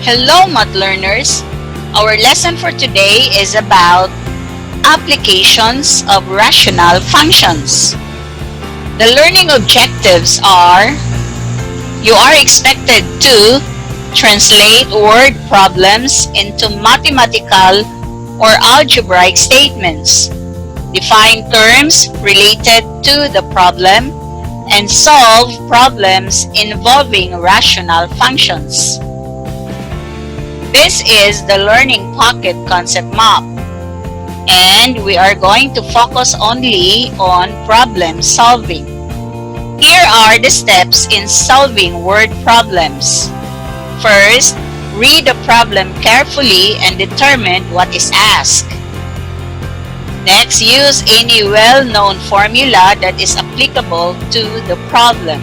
Hello, math learners! Our lesson for today is about applications of rational functions. The learning objectives are: you are expected to translate word problems into mathematical or algebraic statements, define terms related to the problem, and solve problems involving rational functions. This is the Learning Pocket concept map, and we are going to focus only on problem solving. Here are the steps in solving word problems. First, read the problem carefully and determine what is asked. Next, use any well-known formula that is applicable to the problem.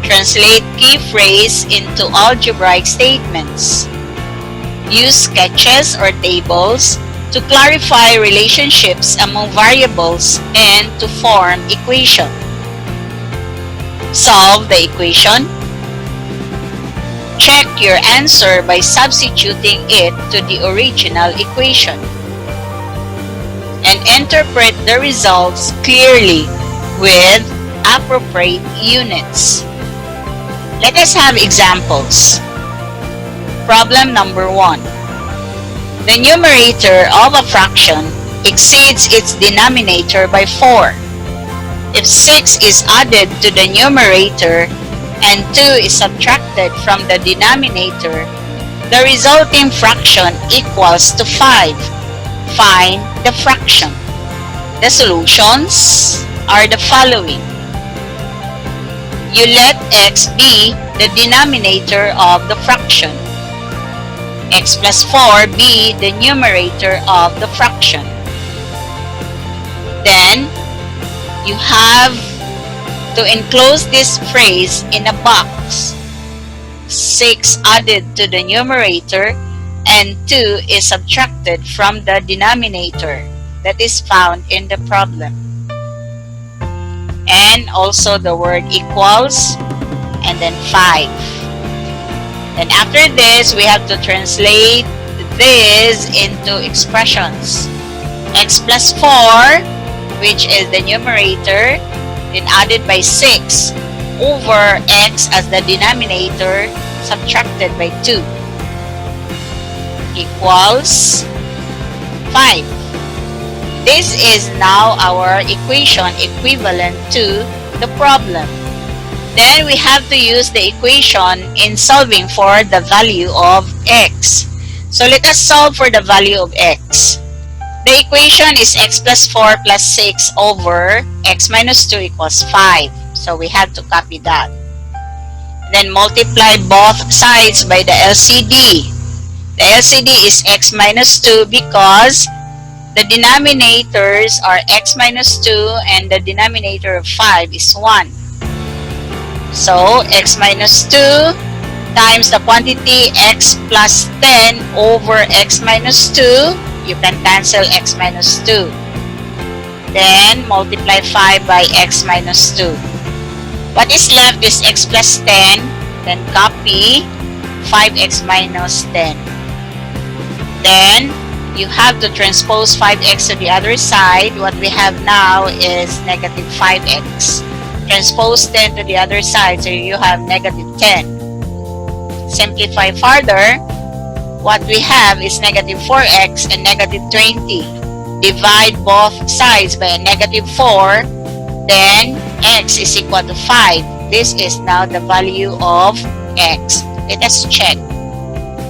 Translate key phrase into algebraic statements. Use sketches or tables to clarify relationships among variables and to form equation. Solve the equation. Check your answer by substituting it to the original equation. And interpret the results clearly with appropriate units. Let us have examples. Problem number 1. The numerator of a fraction exceeds its denominator by 4. If 6 is added to the numerator and 2 is subtracted from the denominator, the resulting fraction equals to 5. Find the fraction. The solutions are the following. You let x be the denominator of the fraction. X plus 4 be the numerator of the fraction. Then, you have to enclose this phrase in a box. 6 added to the numerator and 2 is subtracted from the denominator that is found in the problem. And also the word equals, and then 5. Then after this, we have to translate this into expressions. X plus 4, which is the numerator, then added by 6 over x as the denominator, subtracted by 2, equals 5. This is now our equation equivalent to the problem. Then we have to use the equation in solving for the value of x. So let us solve for the value of x. The equation is x plus 4 plus 6 over x minus 2 equals 5. So we have to copy that. Then multiply both sides by the LCD. The LCD is x minus 2 because the denominators are x minus 2 and the denominator of 5 is 1. So, x minus 2 times the quantity x plus 10 over x minus 2. You can cancel x minus 2. Then, multiply 5 by x minus 2. What is left is x plus 10. Then, copy 5x minus 10. Then, you have to transpose 5x to the other side. What we have now is negative 5x. Transpose 10 to the other side, so you have negative 10. Simplify further. What we have is negative 4x and negative 20. Divide both sides by a negative 4. Then, x is equal to 5. This is now the value of x. Let us check.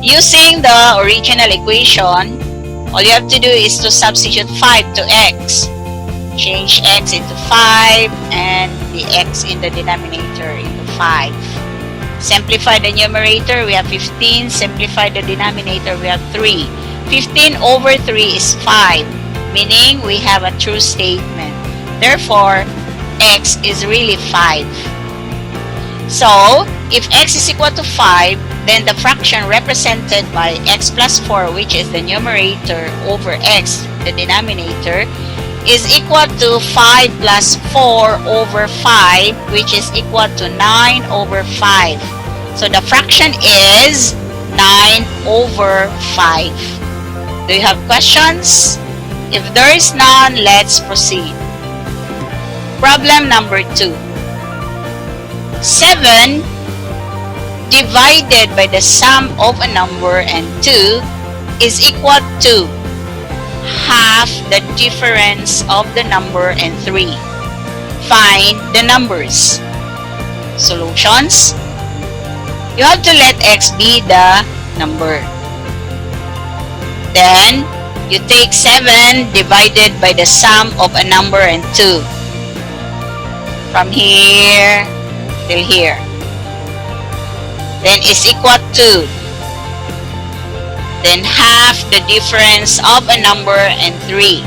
Using the original equation, all you have to do is to substitute 5 to x. Change x into 5 and the x in the denominator into 5. Simplify the numerator, we have 15. Simplify the denominator, we have 3. 15 over 3 is 5, meaning we have a true statement. Therefore, x is really 5. So, if x is equal to 5, then the fraction represented by x plus 4, which is the numerator, over x, the denominator, is equal to 5 plus 4 over 5, which is equal to 9 over 5. So the fraction is 9 over 5. Do you have questions? If there is none, let's proceed. Problem number 2. 7 divided by the sum of a number and 2 is equal to half the difference of the number and 3. Find the numbers. Solutions. You have to let x be the number. Then, you take 7 divided by the sum of a number and 2. From here till here. Then is equal to. Then half the difference of a number and 3.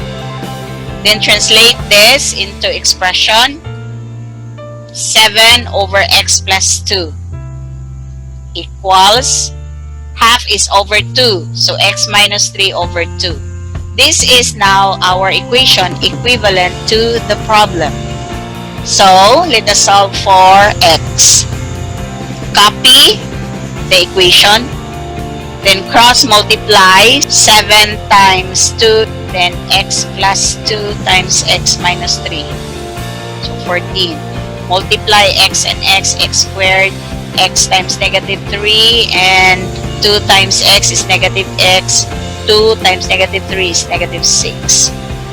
Then translate this into expression 7 over x plus 2 equals half is over 2. So x minus 3 over 2. This is now our equation equivalent to the problem. So let us solve for x. Copy the equation. Then cross multiply 7 times 2, then x plus 2 times x minus 3. So 14. Multiply x and x squared, x times negative 3, and 2 times x is negative x, 2 times negative 3 is negative 6.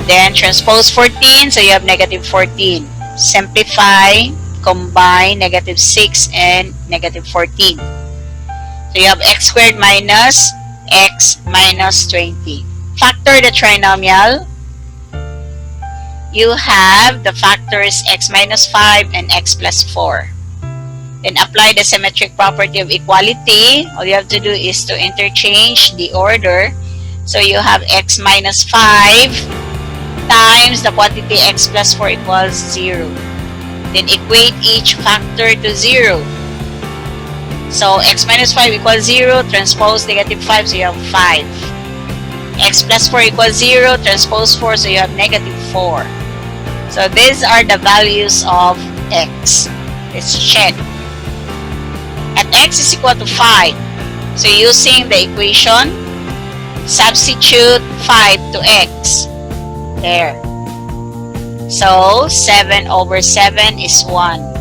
Then transpose 14, so you have negative 14. Simplify, combine negative 6 and negative 14. So you have x squared minus x minus 20. Factor the trinomial. You have the factors x minus 5 and x plus 4. Then apply the symmetric property of equality. All you have to do is to interchange the order. So you have x minus 5 times the quantity x plus 4 equals 0. Then equate each factor to 0. So x minus 5 equals 0, transpose negative 5, so you have 5. X plus 4 equals 0, transpose 4, so you have negative 4. So these are the values of x. Let's check. At x is equal to 5. So using the equation, substitute 5 to x. There. So 7 over 7 is 1.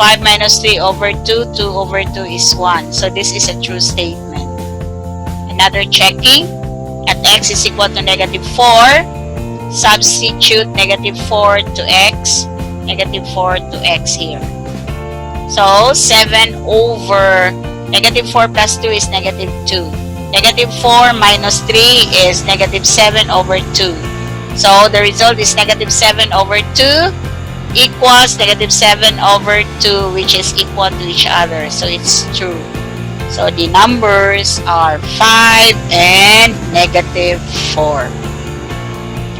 5 minus 3 over 2, 2 over 2 is 1. So this is a true statement. Another checking. At x is equal to negative 4. Substitute negative 4 to x. Negative 4 to x here. So 7 over negative 4 plus 2 is negative 2. Negative 4 minus 3 is negative 7 over 2. So the result is negative 7 over 2 equals negative 7 over 2, which is equal to each other. So it's true. So the numbers are 5 and negative 4.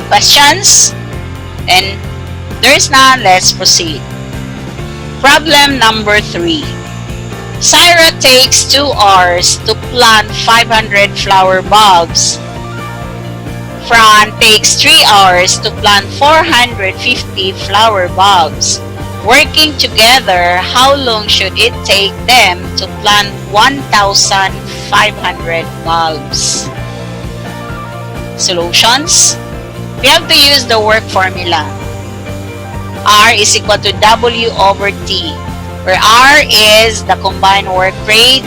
Questions? And there's none. Let's proceed. Problem number 3. Syra takes 2 hours to plant 500 flower bulbs. Fran takes 3 hours to plant 450 flower bulbs. Working together, how long should it take them to plant 1,500 bulbs? Solutions? We have to use the work formula. R is equal to W over T, where R is the combined work rate,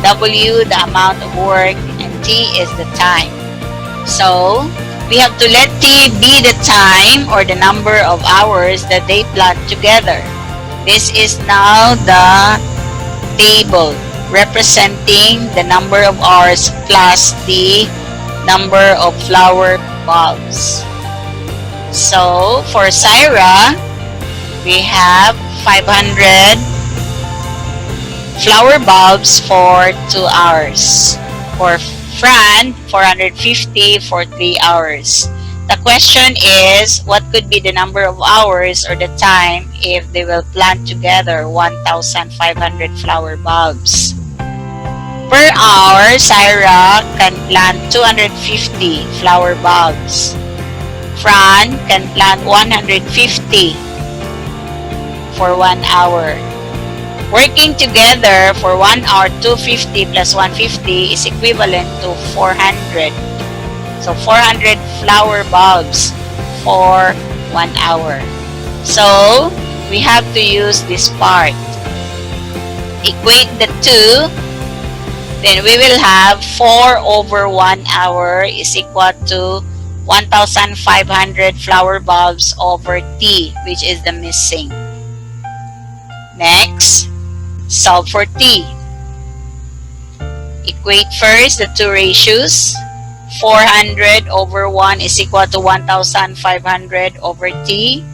W the amount of work, and T is the time. So, we have to let T be the time or the number of hours that they plant together. This is now the table representing the number of hours plus the number of flower bulbs. So, for Syra, we have 500 flower bulbs for 2 hours. For Fran, 450 for 3 hours. The question is, what could be the number of hours or the time if they will plant together 1,500 flower bulbs? Per hour, Syra can plant 250 flower bulbs. Fran can plant 150 for 1 hour. Working together for 1 hour, 250 plus 150 is equivalent to 400. So 400 flower bulbs for 1 hour. So we have to use this part. Equate the two, then we will have 4 over 1 hour is equal to 1,500 flower bulbs over T, which is the missing. Next, solve for T. Equate first the two ratios. 400 over 1 is equal to 1,500 over T.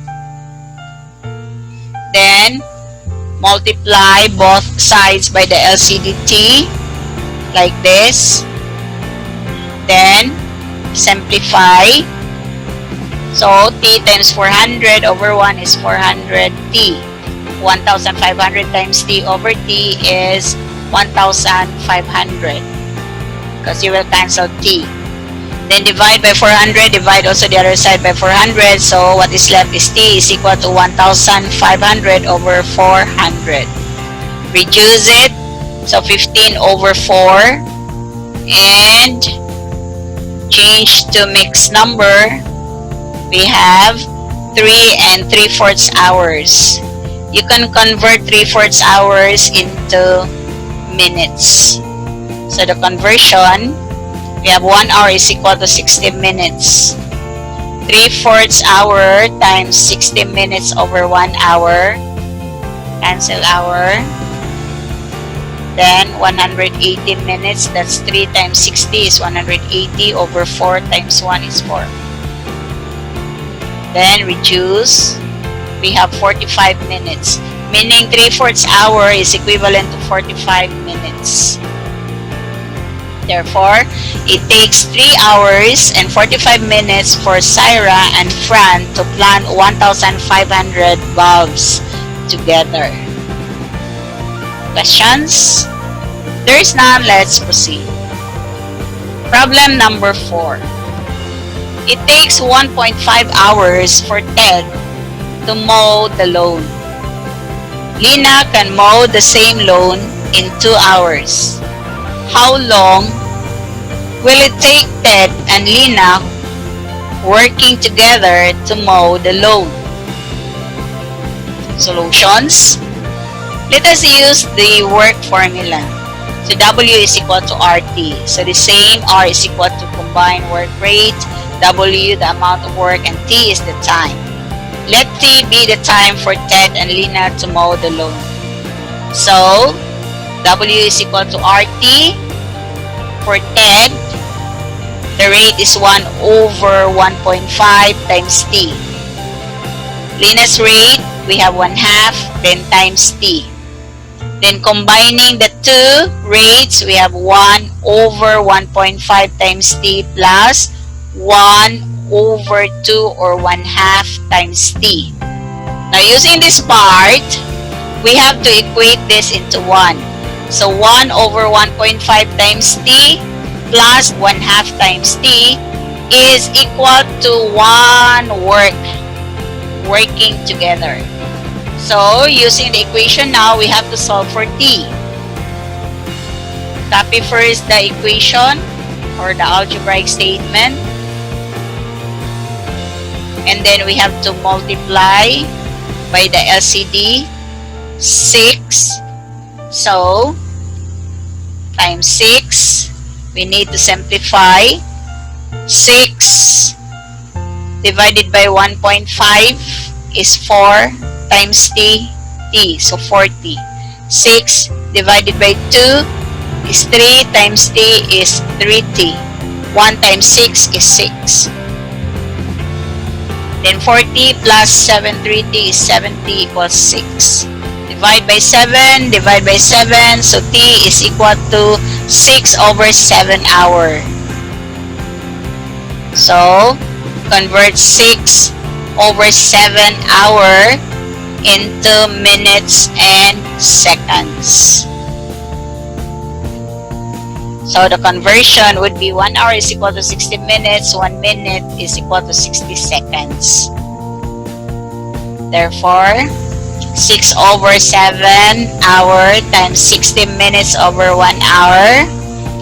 Then, multiply both sides by the LCD T, like this. Then, simplify. So, T times 400 over 1 is 400 T. 1,500 times T over T is 1,500. Because you will cancel T. Then divide by 400, divide also the other side by 400. So what is left is T is equal to 1,500 over 400. Reduce it. So 15 over 4. And change to mixed number. We have 3 and 3/4 hours. You can convert 3/4 hours into minutes. So the conversion, we have 1 hour is equal to 60 minutes. 3/4 hour times 60 minutes over 1 hour. Cancel hour. Then 180 minutes. That's 3 times 60 is 180 over 4 times 1 is 4. Then reduce. We have 45 minutes. Meaning 3/4 hour is equivalent to 45 minutes. Therefore, it takes 3 hours and 45 minutes for Syra and Fran to plant 1,500 bulbs together. Questions? There is none. Let's proceed. Problem number 4. It takes 1.5 hours for Ted to mow the lawn. Lina can mow the same lawn in 2 hours. How long will it take Ted and Lina working together to mow the lawn? Solutions. Let us use the work formula. So W is equal to RT. So the same R is equal to combined work rate, W the amount of work, and T is the time. Let T be the time for Ted and Lina to mow the lawn. So W is equal to RT. For Ted, the rate is 1 over 1.5 times T. Lina's rate, we have 1/2, then times T. Then combining the two rates, we have 1 over 1.5 times T plus 1 over 2 or 1/2 times T. Now using this part, we have to equate this into 1. So 1 over 1.5 times T plus 1/2 times T is equal to 1 working together. So using the equation now, we have to solve for T. Copy first the equation or the algebraic statement. And then we have to multiply by the LCD 6. So, times 6, we need to simplify. 6 divided by 1.5 is 4 times T, so 40. 6 divided by 2 is 3 times T is 3T. 1 times 6 is 6. Then 40 plus 7 3T is 70 equals 6. Divide by 7, divide by 7, so T is equal to 6 over 7 hour. So, convert 6 over 7 hour into minutes and seconds. So, the conversion would be 1 hour is equal to 60 minutes, 1 minute is equal to 60 seconds. Therefore, 6 over 7 hour times 60 minutes over 1 hour.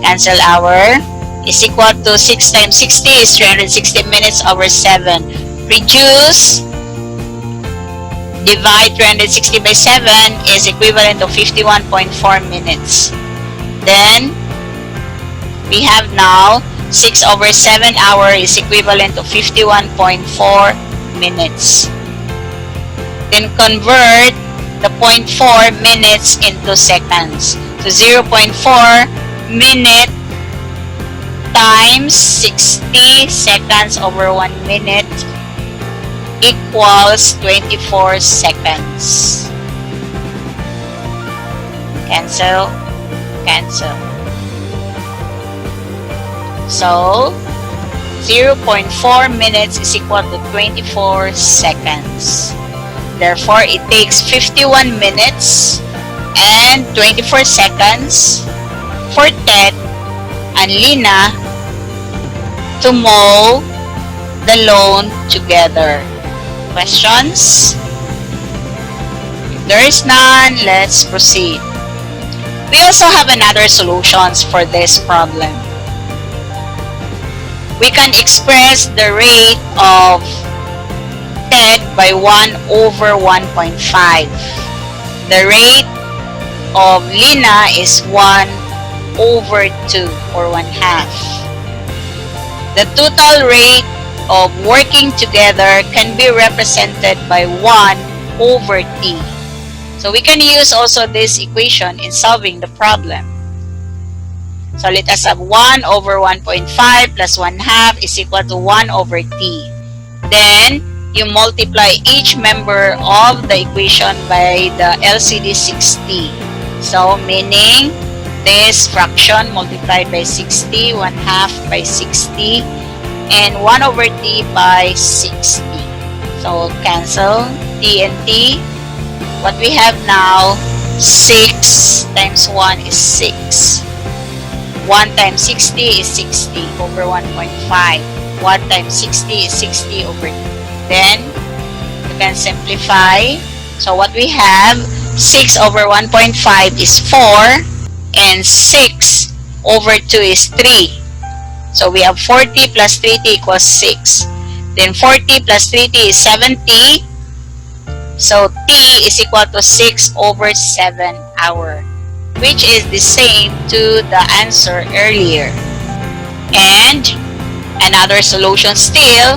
Cancel hour. Is equal to 6 times 60 is 360 minutes over 7. Reduce. Divide 360 by 7 is equivalent to 51.4 minutes. Then, we have now 6 over 7 hour is equivalent to 51.4 minutes. Then convert the 0.4 minutes into seconds. So 0.4 minute times 60 seconds over 1 minute equals 24 seconds. Cancel, cancel. So 0.4 minutes is equal to 24 seconds. Therefore, it takes 51 minutes and 24 seconds for Ted and Lina to mow the lawn together. Questions? If there is none, let's proceed. We also have another solutions for this problem. We can express the rate of Ted by 1 over 1.5. The rate of Lina is 1 over 2 or 1/2. The total rate of working together can be represented by 1 over T. So we can use also this equation in solving the problem. So let us have 1 over 1.5 plus 1/2 is equal to 1 over T. Then, you multiply each member of the equation by the LCD 60. So, meaning this fraction multiplied by 60, 1/2 by 60, and 1 over T by 60. So, cancel T and T. What we have now, 6 times 1 is 6. 1 times 60 is 60 over 1.5. 1 times 60 is 60 over 2. Then, you can simplify. So, what we have, 6 over 1.5 is 4. And 6 over 2 is 3. So, we have 40 plus 3t equals 6. Then, 40 plus 3t is 70. So, t is equal to 6 over 7 hour, which is the same to the answer earlier. And another solution still,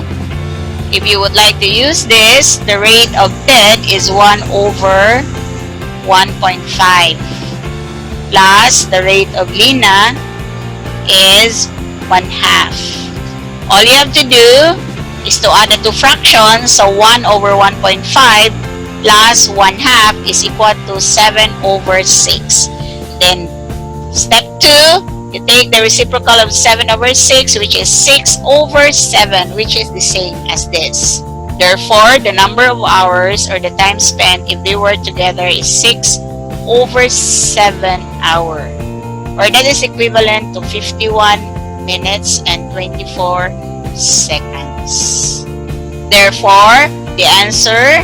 if you would like to use this, the rate of Ted is 1 over 1.5 plus the rate of Lina is 1/2. All you have to do is to add the two fractions. So 1 over 1.5 plus 1/2 is equal to 7 over 6. Then step 2, you take the reciprocal of 7 over 6, which is 6 over 7, which is the same as this. Therefore, the number of hours or the time spent if they were together is 6 over 7 hour, or that is equivalent to 51 minutes and 24 seconds. Therefore, the answer,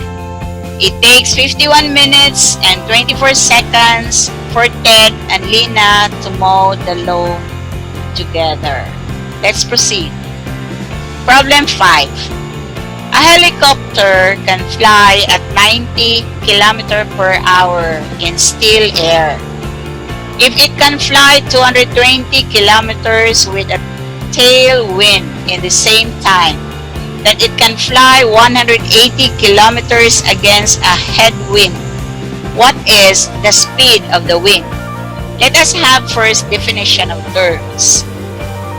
it takes 51 minutes and 24 seconds for Ted and Lina to mow the lawn together. Let's proceed. Problem 5. A helicopter can fly at 90 km per hour in still air. If it can fly 220 kilometers with a tailwind in the same time, that it can fly 180 kilometers against a headwind, what is the speed of the wind? Let us have first definition of terms.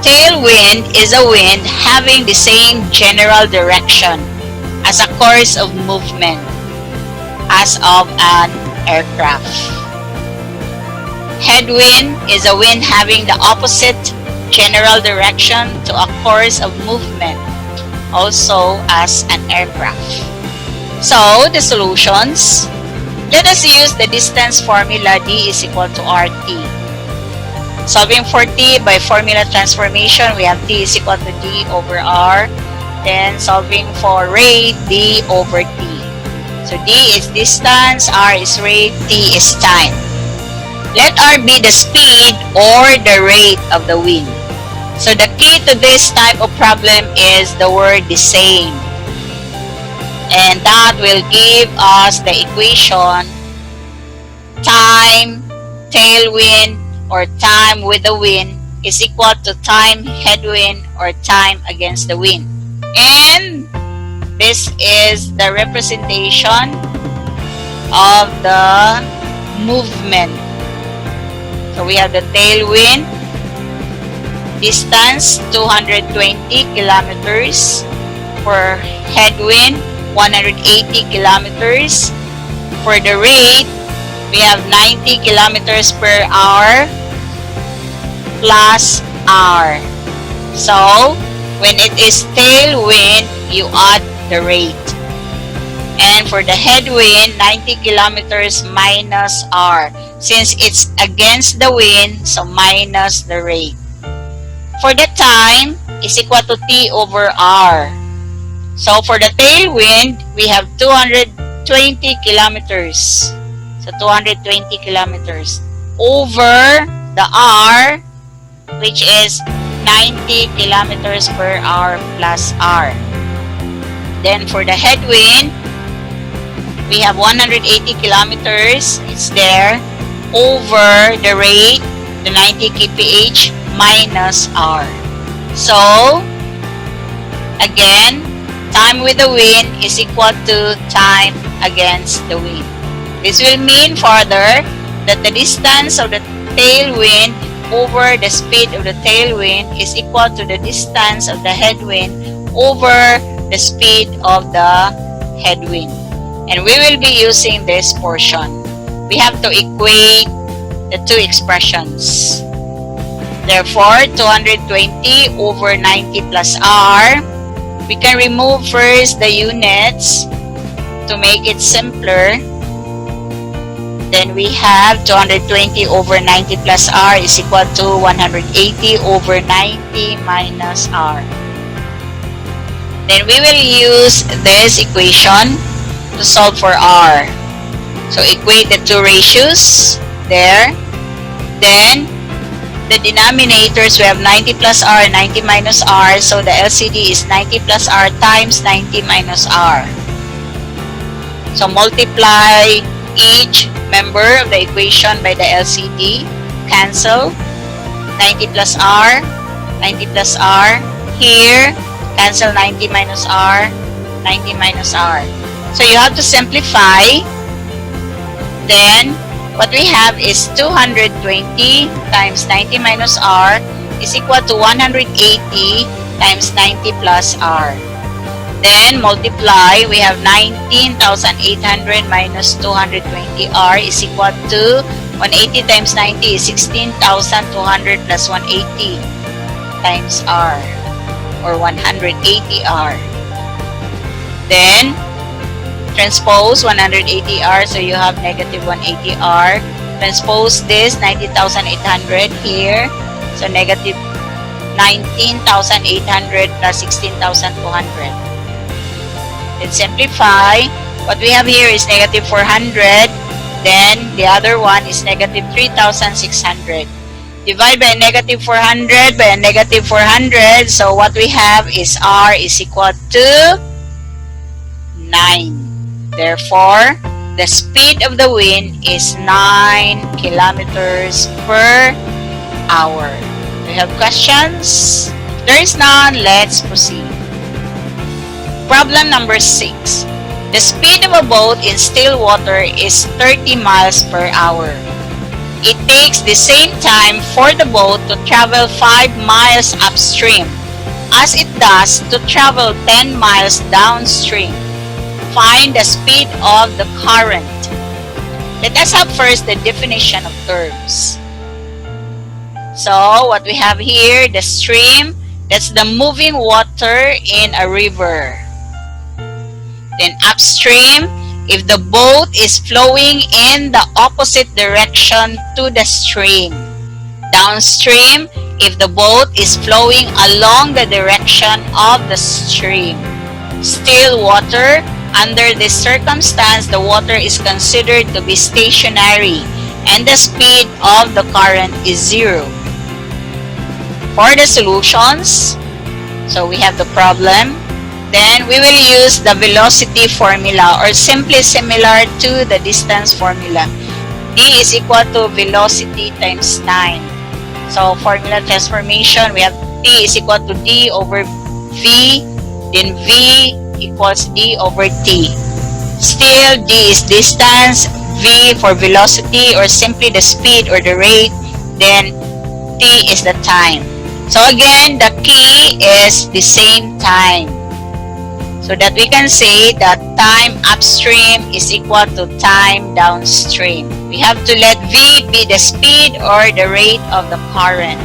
Tailwind is a wind having the same general direction as a course of movement as of an aircraft. Headwind is a wind having the opposite general direction to a course of movement, also as an aircraft. So, the solutions. Let us use the distance formula D is equal to RT. Solving for T by formula transformation, we have T is equal to D over R. Then solving for rate, D over T. So D is distance, R is rate, T is time. Let R be the speed or the rate of the wind. So the key to this type of problem is the word the same. And that will give us the equation time tailwind or time with the wind is equal to time headwind or time against the wind. And this is the representation of the movement. So we have the tailwind, distance 220 kilometers, for headwind 180 kilometers. For the rate, we have 90 kilometers per hour plus R. So when it is tailwind, you add the rate. And for the headwind, 90 kilometers minus R. Since it's against the wind, so minus the rate. For the time, is equal to T over R. So for the tailwind, we have 220 kilometers. So 220 kilometers over the R, which is 90 kilometers per hour plus R. Then for the headwind, we have 180 kilometers, it's there, over the rate, the 90 kph minus R. So, again, time with the wind is equal to time against the wind. This will mean further that the distance of the tailwind over the speed of the tailwind is equal to the distance of the headwind over the speed of the headwind. And we will be using this portion. We have to equate the two expressions. Therefore, 220 over 90 plus R. We can remove first the units to make it simpler. Then we have 220 over 90 plus R is equal to 180 over 90 minus R. Then we will use this equation to solve for R. So equate the two ratios there. Then the denominators, we have 90 plus R and 90 minus R. So the LCD is 90 plus R times 90 minus R. So multiply each member of the equation by the LCD. Cancel. 90 plus R, 90 plus R. Here, cancel 90 minus R, 90 minus R. So you have to simplify. Then, what we have is 220 times 90 minus R is equal to 180 times 90 plus R. Then, multiply. We have 19,800 minus 220 R is equal to 180 times 90 is 16,200 plus 180 times R, or 180 R. Then, transpose 180 R, so you have negative 180 R. Transpose this 90,800 here, so negative 19,800 plus 16,200. Then simplify. What we have here is negative 400. Then the other one is negative 3,600. Divide by negative 400 by a negative 400. So what we have is R is equal to 9. Therefore, the speed of the wind is 9 kilometers per hour. Do you have questions? If there is none, let's proceed. Problem number 6. The speed of a boat in still water is 30 miles per hour. It takes the same time for the boat to travel 5 miles upstream as it does to travel 10 miles downstream. Find the speed of the current. Let us have first the definition of terms. So, what we have here, the stream, that's the moving water in a river. Then upstream, if the boat is flowing in the opposite direction to the stream. Downstream, if the boat is flowing along the direction of the stream. Still water, Under this circumstance, the water is considered to be stationary and the speed of the current is 0. For the solutions, so we have the problem, then we will use the velocity formula or simply similar to the distance formula. D is equal to velocity times time. So formula transformation, we have T is equal to D over V, then V equals D over T. Still, D is distance, V for velocity or simply the speed or the rate, then T is the time. So again, the key is the same time. So that we can say that time upstream is equal to time downstream. We have to let V be the speed or the rate of the current.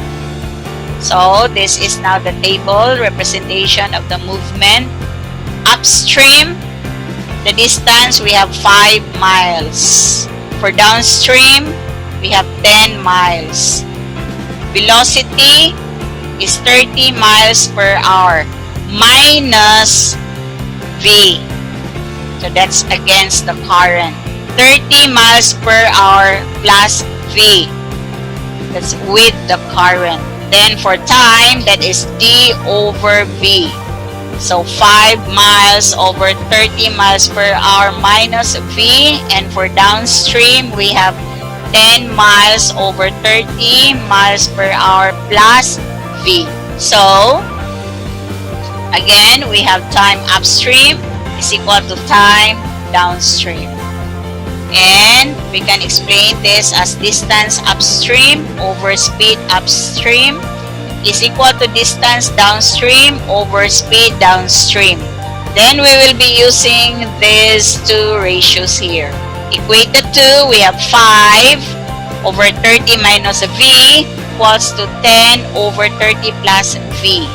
So this is now the table representation of the movement. Upstream, the distance we have 5 miles. For downstream, we have 10 miles. Velocity is 30 miles per hour minus V. So that's against the current. 30 miles per hour plus V. That's with the current. Then for time, that is D over V. So 5 miles over 30 miles per hour minus V. And for downstream, we have 10 miles over 30 miles per hour plus V. So, again, we have time upstream is equal to time downstream. And we can explain this as distance upstream over speed upstream is equal to distance downstream over speed downstream. Then we will be using these two ratios here. Equated to, we have 5 over 30 minus V equals to 10 over 30 plus V.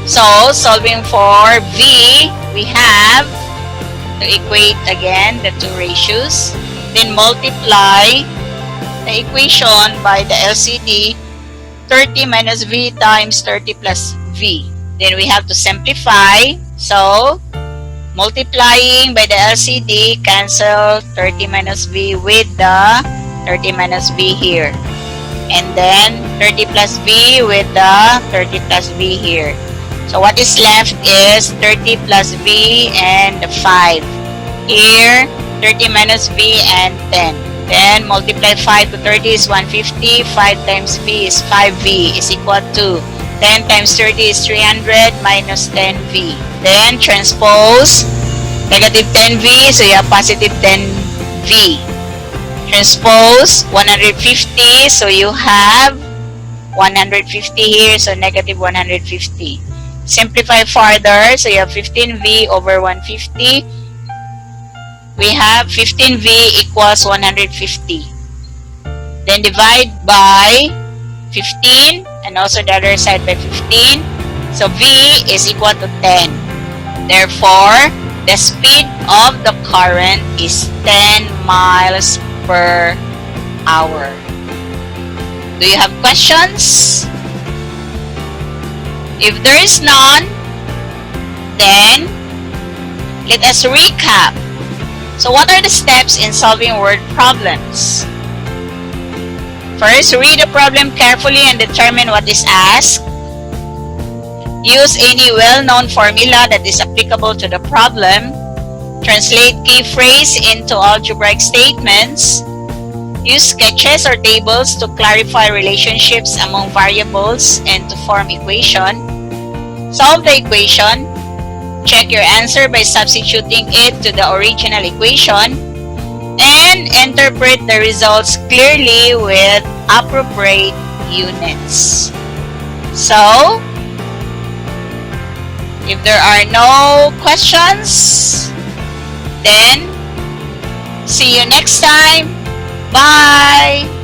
So, solving for V, we have to equate again the two ratios. Then multiply the equation by the LCD, 30 minus V times 30 plus V. Then we have to simplify. So, multiplying by the LCD, cancel 30 minus V with the 30 minus V here. And then 30 plus V with the 30 plus V here. So what is left is 30 plus V and 5. Here, 30 minus V and 10. Then multiply 5 to 30 is 150. 5 times V is 5V is equal to 10 times 30 is 300 minus 10V. Then transpose negative 10V, so you have positive 10V. Transpose 150, so you have 150 here, so negative 150. Simplify further, so you have 15V over 150. We have 15V equals 150. Then divide by 15 and also the other side by 15. So V is equal to 10. Therefore, the speed of the current is 10 miles per hour. Do you have questions? If there is none, then let us recap. So what are the steps in solving word problems? First, read the problem carefully and determine what is asked. Use any well-known formula that is applicable to the problem. Translate key phrase into algebraic statements. Use sketches or tables to clarify relationships among variables and to form equation. Solve the equation. Check your answer by substituting it to the original equation. And interpret the results clearly with appropriate units. So, if there are no questions, then see you next time. Bye!